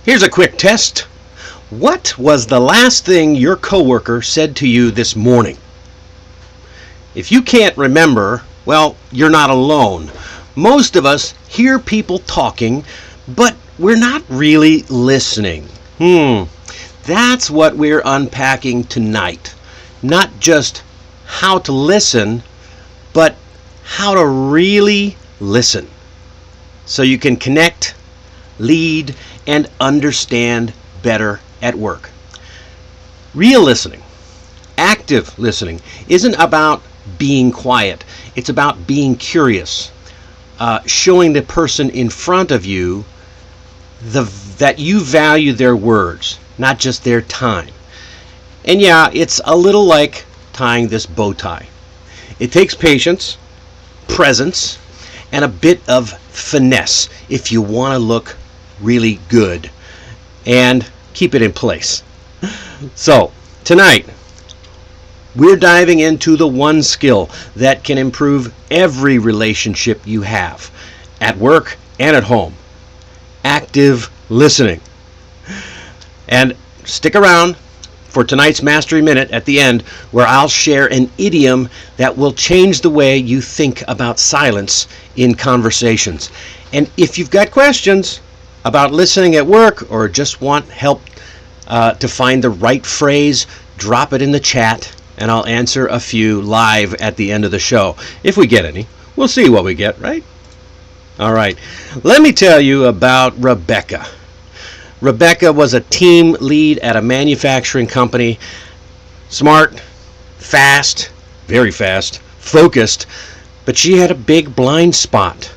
Here's a quick test. What was the last thing your coworker said to you this morning? If you can't remember, well, you're not alone. Most of us hear people talking, but we're not really listening. That's what we're unpacking tonight. Not just how to listen, but how to really listen. So you can connect, lead, and understand better at work. Real listening, active listening, isn't about being quiet. It's about being curious, showing the person in front of you that you value their words, not just their time. And yeah, it's a little like tying this bow tie. It takes patience, presence, and a bit of finesse if you want to look really good and keep it in place. So, tonight, we're diving into the one skill that can improve every relationship you have, at work and at home. Active listening. And stick around for tonight's Mastery Minute at the end, where I'll share an idiom that will change the way you think about silence in conversations. And if you've got questions about listening at work or just want help to find the right phrase, drop it in the chat and I'll answer a few live at the end of the show. If we get any. We'll see what we get, right? All right. Let me tell you about Rebecca. Rebecca was a team lead at a manufacturing company. Smart, fast, very fast, focused, but she had a big blind spot.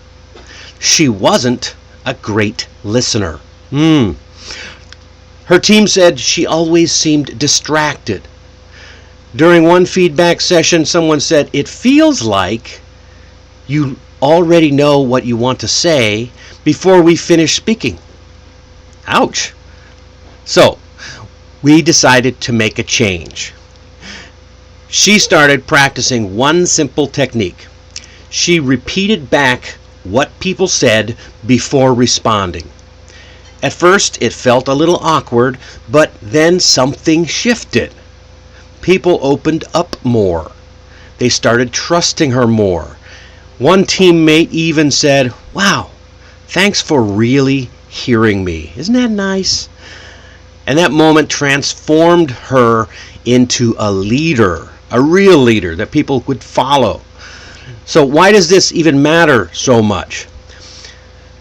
She wasn't a great listener. Her team said she always seemed distracted. During one feedback session, someone said, "It feels like you already know what you want to say before we finish speaking." Ouch. So, we decided to make a change. She started practicing one simple technique. She repeated back what people said before responding. At first, it felt a little awkward, but then something shifted. People opened up more. They started trusting her more. One teammate even said, "Wow, thanks for really hearing me." Isn't that nice? And that moment transformed her into a leader, a real leader that people would follow. So why does this even matter so much?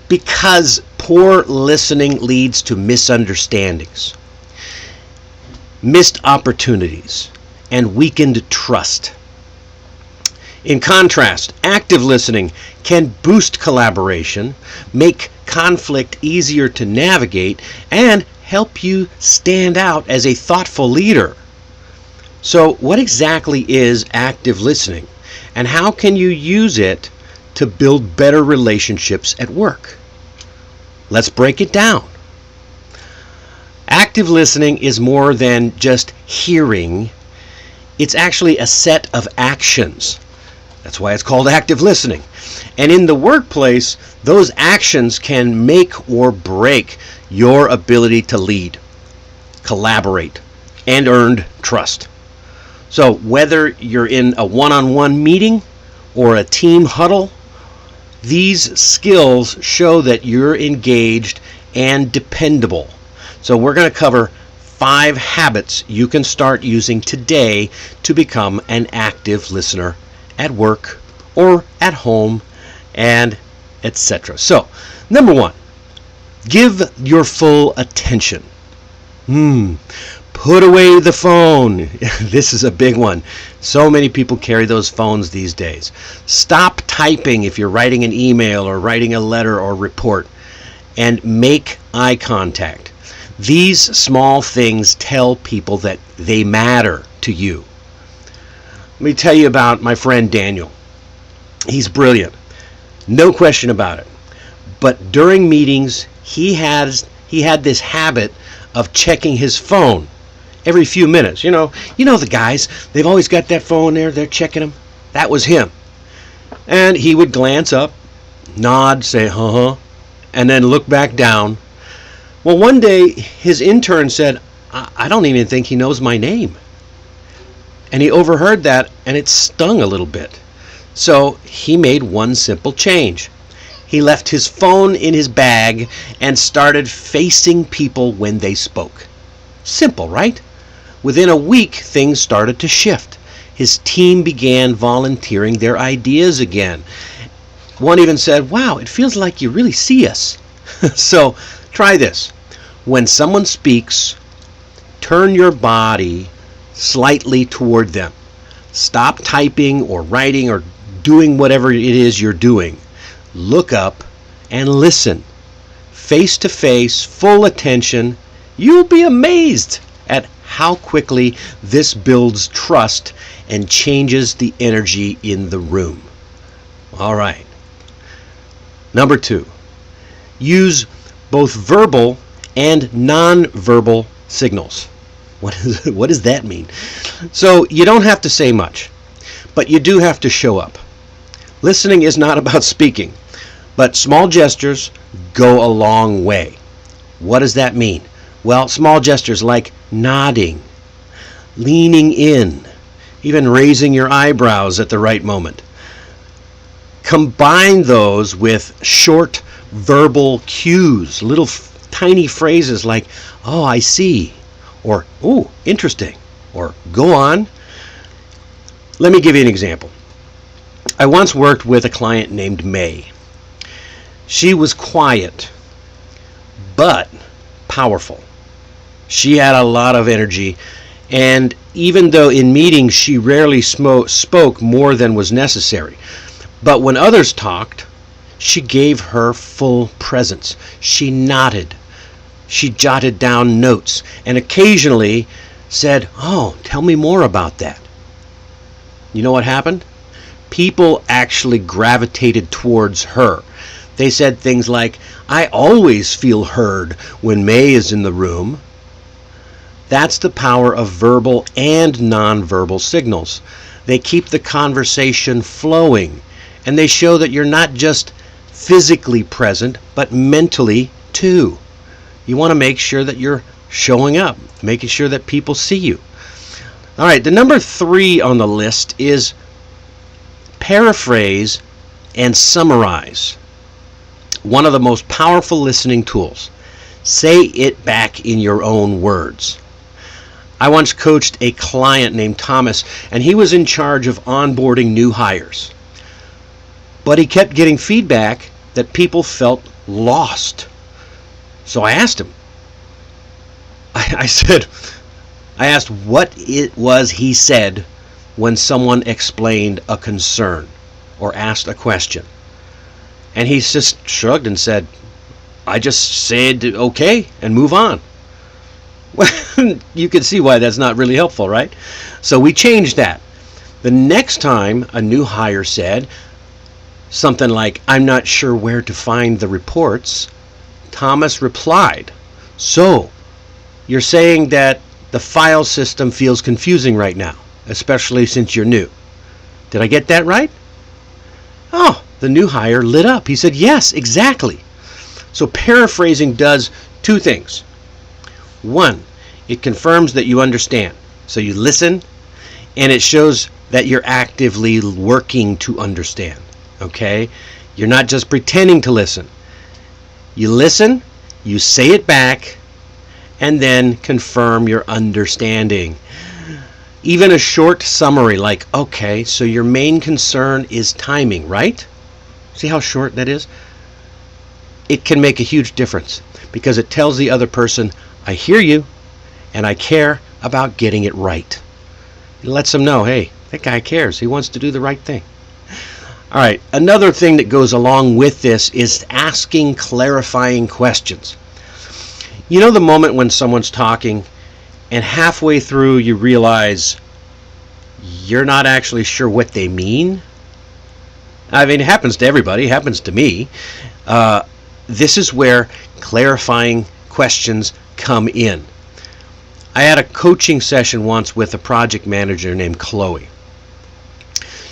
Because poor listening leads to misunderstandings, missed opportunities, and weakened trust. In contrast, active listening can boost collaboration, make conflict easier to navigate, and help you stand out as a thoughtful leader. So, what exactly is active listening, and how can you use it to build better relationships at work? Let's break it down. Active listening is more than just hearing. It's actually a set of actions. That's why it's called active listening. And in the workplace, those actions can make or break your ability to lead, collaborate, and earn trust. So whether you're in a one-on-one meeting or a team huddle, these skills show that you're engaged and dependable. So we're going to cover 5 habits you can start using today to become an active listener at work or at home, and etc. So, number 1, give your full attention. Put away the phone. This is a big one. So many people carry those phones these days. Stop typing if you're writing an email or writing a letter or report, and make eye contact. These small things tell people that they matter to you. Let me tell you about my friend Daniel. He's brilliant, no question about it. But during meetings, he had this habit of checking his phone every few minutes. You know the guys, they've always got that phone there, they're checking them. That was him. And he would glance up, nod, say, and then look back down. Well, one day his intern said, I don't even think he knows my name. And he overheard that, and it stung a little bit. So he made one simple change. He left his phone in his bag and started facing people when they spoke. Simple, right? Within a week, things started to shift. His team began volunteering their ideas again. One even said, wow, it feels like you really see us. So try this. When someone speaks, turn your body slightly toward them. Stop typing or writing or doing whatever it is you're doing. Look up and listen. Face to face, full attention. You'll be amazed at how quickly this builds trust and changes the energy in the room. All right. Number 2, use both verbal and non-verbal signals. What does that mean? So you don't have to say much, but you do have to show up. Listening is not about speaking, but small gestures go a long way. What does that mean? Well, small gestures like nodding, leaning in, even raising your eyebrows at the right moment. Combine those with short verbal cues, little tiny phrases like, oh, I see, or, oh, interesting, or go on. Let me give you an example. I once worked with a client named May. She was quiet, but powerful. She had a lot of energy, and even though in meetings she rarely spoke more than was necessary, but when others talked, she gave her full presence. She nodded. She jotted down notes and occasionally said, oh, tell me more about that. You know what happened? People actually gravitated towards her. They said things like, I always feel heard when May is in the room. That's the power of verbal and nonverbal signals. They keep the conversation flowing, and they show that you're not just physically present, but mentally too. You want to make sure that you're showing up, making sure that people see you. All right, the number 3 on the list is paraphrase and summarize. One of the most powerful listening tools. Say it back in your own words. I once coached a client named Thomas, and he was in charge of onboarding new hires. But he kept getting feedback that people felt lost. So I asked him. I asked what it was he said when someone explained a concern or asked a question. And he just shrugged and said, I just said okay and move on. Well, you can see why that's not really helpful, right? So we changed that. The next time a new hire said something like, I'm not sure where to find the reports, Thomas replied, so you're saying that the file system feels confusing right now, especially since you're new. Did I get that right? Oh, the new hire lit up. He said, yes, exactly. So paraphrasing does 2 things. 1, it confirms that you understand. So you listen, and it shows that you're actively working to understand. Okay? You're not just pretending to listen. You listen, you say it back, and then confirm your understanding. Even a short summary like, okay, so your main concern is timing, right? See how short that is? It can make a huge difference because it tells the other person, I hear you and I care about getting it right. It lets them know, hey, that guy cares. He wants to do the right thing. All right, another thing that goes along with this is asking clarifying questions. You know the moment when someone's talking and halfway through you realize you're not actually sure what they mean? I mean, it happens to everybody. It happens to me. This is where clarifying questions come in. I had a coaching session once with a project manager named Chloe.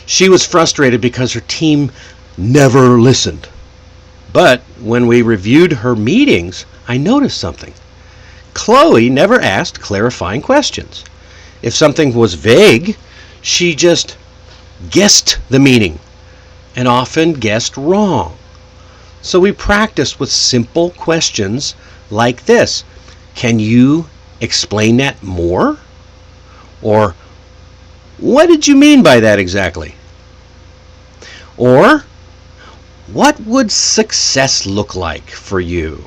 She was frustrated because her team never listened. But when we reviewed her meetings, I noticed something. Chloe never asked clarifying questions. If something was vague, she just guessed the meaning, and often guessed wrong. So we practiced with simple questions like this. Can you explain that more? Or, what did you mean by that exactly? Or, what would success look like for you?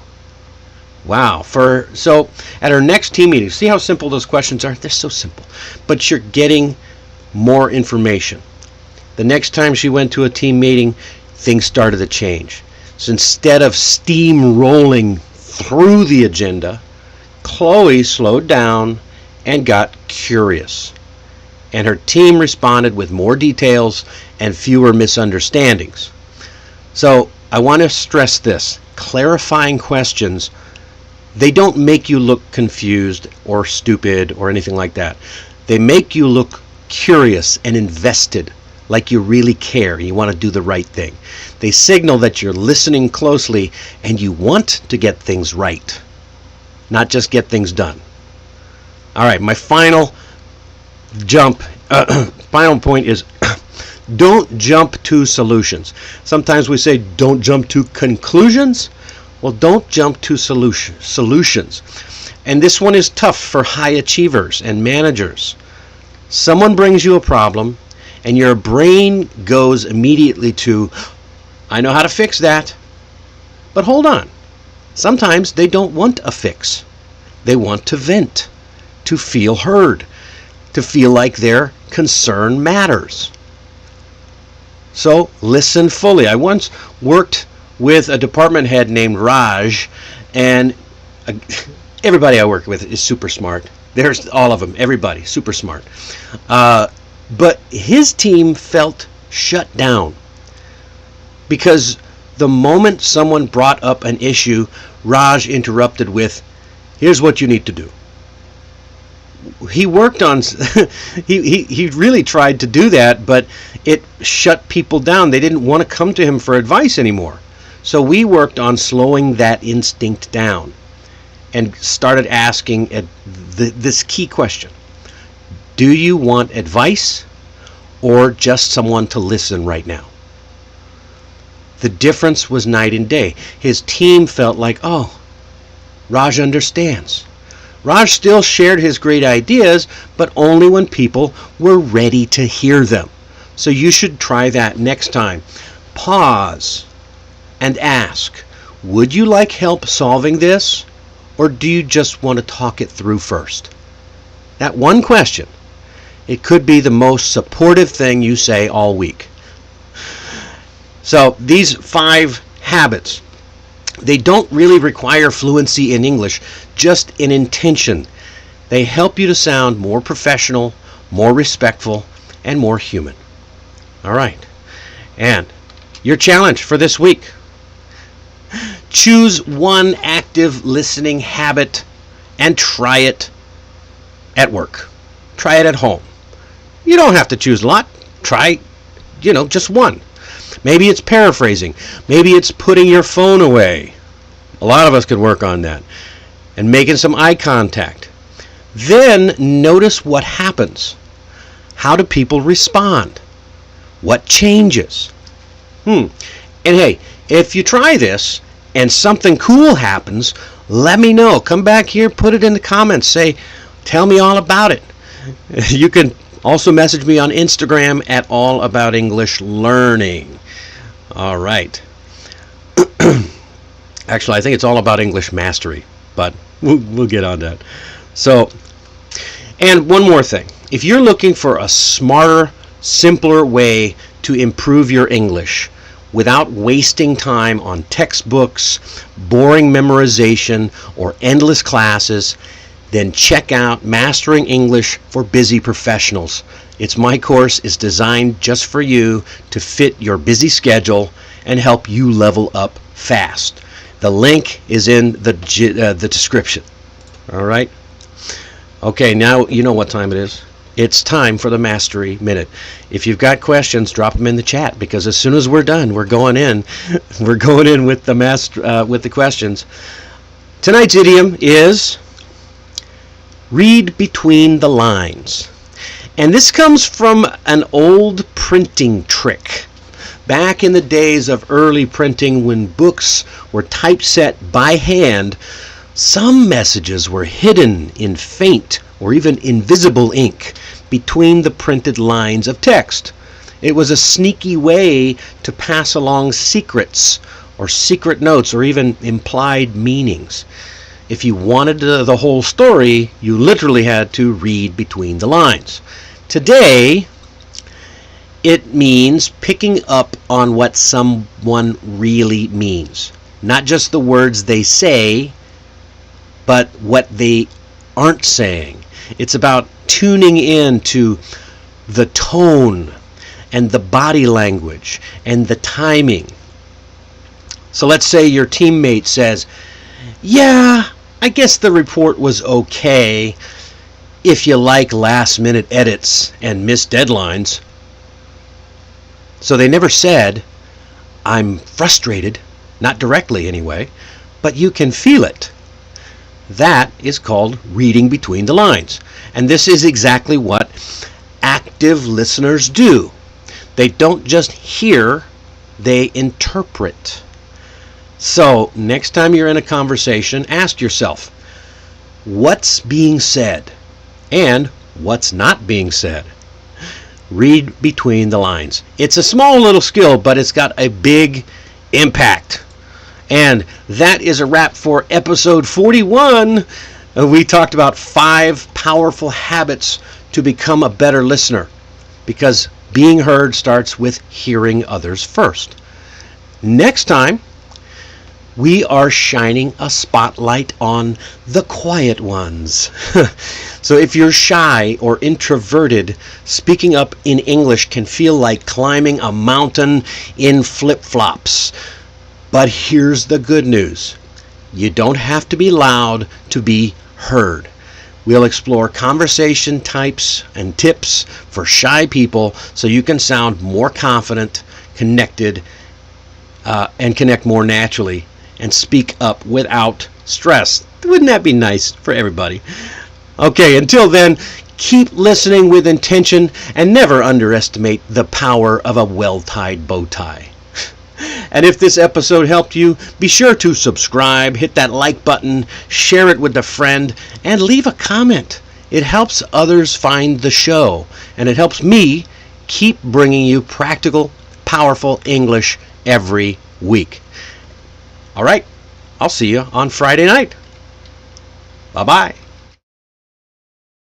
Wow. So at our next team meeting, see how simple those questions are? They're so simple. But you're getting more information. The next time she went to a team meeting, things started to change. So instead of steamrolling through the agenda, Chloe slowed down and got curious. And her team responded with more details and fewer misunderstandings. So I want to stress this. Clarifying questions, they don't make you look confused or stupid or anything like that. They make you look curious and invested, like you really care. You want to do the right thing. They signal that you're listening closely and you want to get things right, not just get things done. All right, my final point is don't jump to solutions. Sometimes we say don't jump to conclusions. Well, don't jump to solutions. And this one is tough for high achievers and managers. Someone brings you a problem, and your brain goes immediately to, I know how to fix that. But hold on. Sometimes they don't want a fix. They want to vent, to feel heard, to feel like their concern matters. So listen fully. I once worked with a department head named Raj, and everybody I work with is super smart. There's all of them, everybody, super smart. But his team felt shut down because the moment someone brought up an issue, Raj interrupted with, here's what you need to do. He worked on, he really tried to do that, but it shut people down. They didn't want to come to him for advice anymore. So we worked on slowing that instinct down and started asking this key question. Do you want advice or just someone to listen right now? The difference was night and day. His team felt like, oh, Raj understands. Raj still shared his great ideas, but only when people were ready to hear them. So you should try that next time. Pause and ask, would you like help solving this? Or do you just want to talk it through first? That one question, it could be the most supportive thing you say all week. So these 5 habits, they don't really require fluency in English, just an intention. They help you to sound more professional, more respectful, and more human. All right. And your challenge for this week. Choose one active listening habit and try it at work. Try it at home. You don't have to choose a lot. Try, just one. Maybe it's paraphrasing. Maybe it's putting your phone away. A lot of us could work on that. And making some eye contact. Then notice what happens. How do people respond? What changes? And hey, if you try this and something cool happens, let me know. Come back here, put it in the comments. Say, tell me all about it. You can also message me on Instagram at All About English Learning. All right. Actually, I think it's All About English Mastery, but we'll get on that. So, and one more thing. If you're looking for a smarter, simpler way to improve your English without wasting time on textbooks, boring memorization, or endless classes, then check out Mastering English for Busy Professionals. My course is designed just for you to fit your busy schedule and help you level up fast. The link is in the description. All right? Okay, now you know what time it is. It's time for the Mastery Minute. If you've got questions, drop them in the chat, because as soon as we're done, we're going in. We're going in with the questions. Tonight's idiom is read between the lines. And this comes from an old printing trick. Back in the days of early printing, when books were typeset by hand, some messages were hidden in faint or even invisible ink between the printed lines of text. It was a sneaky way to pass along secrets or secret notes or even implied meanings. If you wanted the whole story, you literally had to read between the lines. Today, it means picking up on what someone really means. Not just the words they say, but what they aren't saying. It's about tuning in to the tone and the body language and the timing. So let's say your teammate says, "Yeah, I guess the report was okay if you like last-minute edits and missed deadlines." So they never said, "I'm frustrated," not directly anyway, but you can feel it. That is called reading between the lines. And this is exactly what active listeners do. They don't just hear, they interpret. So next time you're in a conversation, ask yourself, what's being said and what's not being said? Read between the lines. It's a small little skill, but it's got a big impact. And that is a wrap for episode 41. We talked about 5 powerful habits to become a better listener, because being heard starts with hearing others first. Next time, we are shining a spotlight on the quiet ones. So if you're shy or introverted, speaking up in English can feel like climbing a mountain in flip-flops. But here's the good news. You don't have to be loud to be heard. We'll explore conversation types and tips for shy people so you can sound more confident, connected, and connect more naturally and speak up without stress. Wouldn't that be nice for everybody? Okay, until then, keep listening with intention and never underestimate the power of a well-tied bow tie. And if this episode helped you, be sure to subscribe, hit that like button, share it with a friend, and leave a comment. It helps others find the show, and it helps me keep bringing you practical, powerful English every week. All right, I'll see you on Friday night. Bye-bye.